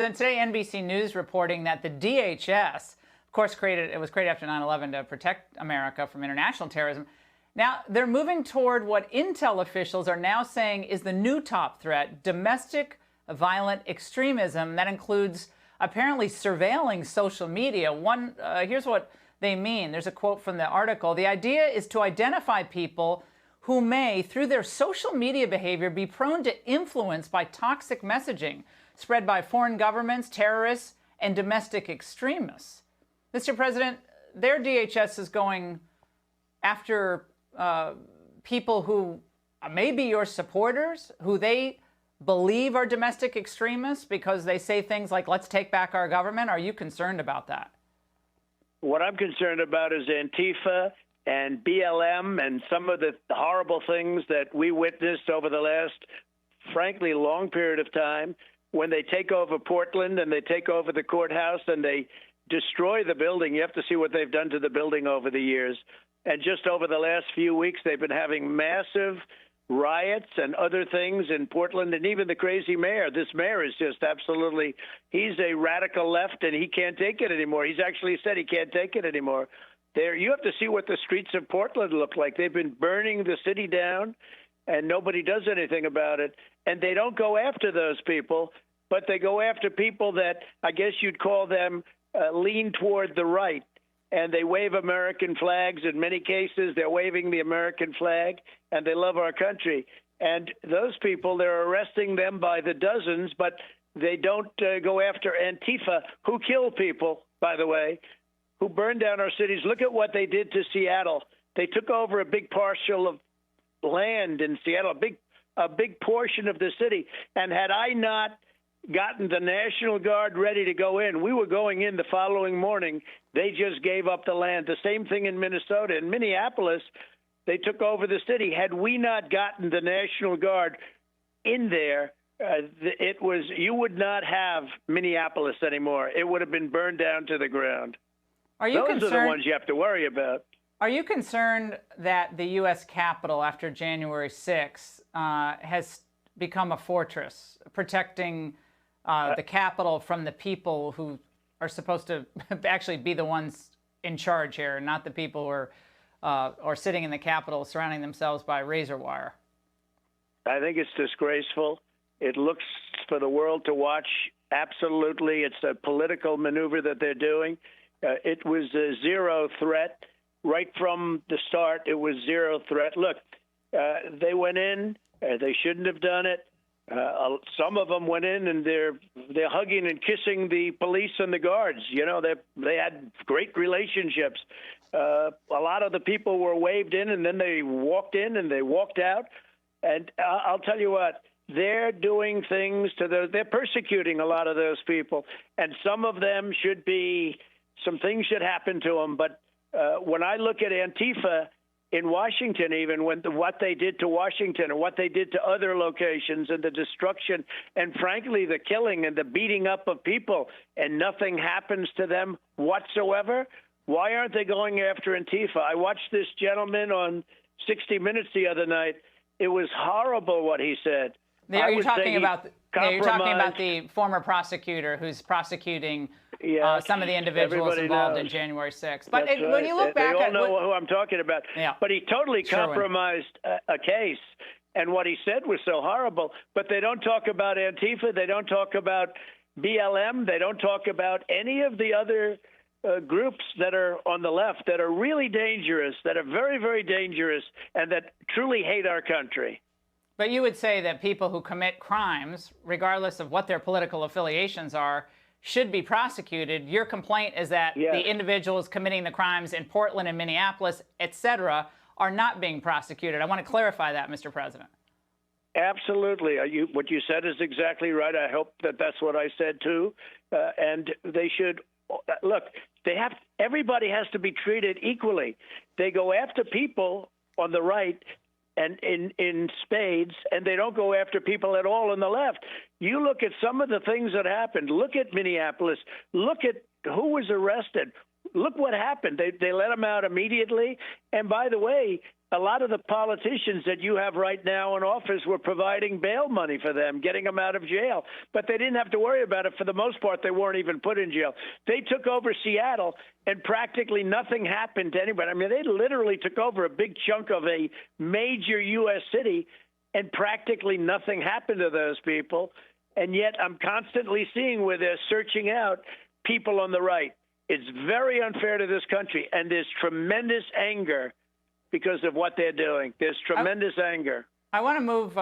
And today, NBC News reporting that the DHS, of course, it was created after 9/11 to protect America from international terrorism. Now, they're moving toward what Intel officials are now saying is the new top threat, domestic violent extremism. That includes apparently surveilling social media. Here's what they mean. There's a quote from the article. The idea is to identify people who may, through their social media behavior, be prone to influence by toxic messaging spread by foreign governments, terrorists, and domestic extremists. Mr. President, their DHS is going after people who may be your supporters, who they believe are domestic extremists because they say things like, let's take back our government. Are you concerned about that? What I'm concerned about is Antifa and BLM and some of the horrible things that we witnessed over the last, frankly, long period of time when they take over Portland and they take over the courthouse and they destroy the building. You have to see what they've done to the building over the years. And just over the last few weeks, they've been having massive riots and other things in Portland, and even the crazy mayor. This mayor is just absolutely, he's a radical left, and he can't take it anymore. He's actually said he can't take it anymore. You have to see what the streets of Portland look like. They've been burning the city down, and nobody does anything about it. And they don't go after those people, but they go after people that I guess you'd call them lean toward the right. And they wave American flags. In many cases, they're waving the American flag, and they love our country. And those people, they're arresting them by the dozens, but they don't go after Antifa, who kill people, by the way, who burn down our cities. Look at what they did to Seattle. They took over a big parcel of land in Seattle, a big portion of the city. And had I not gotten the National Guard ready to go in, we were going in the following morning. They just gave up the land. The same thing in Minnesota. In Minneapolis, they took over the city. Had we not gotten the National Guard in there, you would not have Minneapolis anymore. It would have been burned down to the ground. Those are the ones you have to worry about. Are you concerned that the U.S. Capitol after January 6th has become a fortress, protecting the Capitol from the people who are supposed to actually be the ones in charge here, not the people who are sitting in the Capitol surrounding themselves by razor wire? I think it's disgraceful. It looks for the world to watch. Absolutely. It's a political maneuver that they're doing. It was a zero threat. Right from the start, it was zero threat. Look, they went in. They shouldn't have done it. Some of them went in and they're hugging and kissing the police and the guards. You know, they had great relationships. A lot of the people were waved in, and then they walked in and they walked out. And I'll tell you what, they're doing things they're persecuting a lot of those people. And some of them some things should happen to them. But when I look at Antifa in Washington, even what they did to Washington and what they did to other locations and the destruction and, frankly, the killing and the beating up of people, and nothing happens to them whatsoever, why aren't they going after Antifa? I watched this gentleman on 60 Minutes the other night. It was horrible what he said. You're talking about the former prosecutor who's prosecuting some of the individuals involved in January 6th. But when you look back, they all know who I'm talking about. Yeah. But he totally compromised a case, and what he said was so horrible. But they don't talk about Antifa. They don't talk about BLM. They don't talk about any of the other groups that are on the left that are really dangerous, that are very, very dangerous, and that truly hate our country. But you would say that people who commit crimes, regardless of what their political affiliations are, should be prosecuted. Your complaint is that the individuals committing the crimes in Portland and Minneapolis, et cetera, are not being prosecuted. I want to clarify that, Mr. President. Absolutely. What you said is exactly right. I hope that that's what I said, too. And they should look, everybody has to be treated equally. They go after people on the right and in spades, and they don't go after people at all on the left. You look at some of the things that happened. Look at Minneapolis. Look at who was arrested. look what happened. They let them out immediately. And by the way, a lot of the politicians that you have right now in office were providing bail money for them, getting them out of jail. But they didn't have to worry about it. For the most part, they weren't even put in jail. They took over Seattle, and practically nothing happened to anybody. I mean, they literally took over a big chunk of a major U.S. city, and practically nothing happened to those people. And yet I'm constantly seeing where they're searching out people on the right. It's very unfair to this country, and there's tremendous anger because of what they're doing. There's tremendous anger. I want to move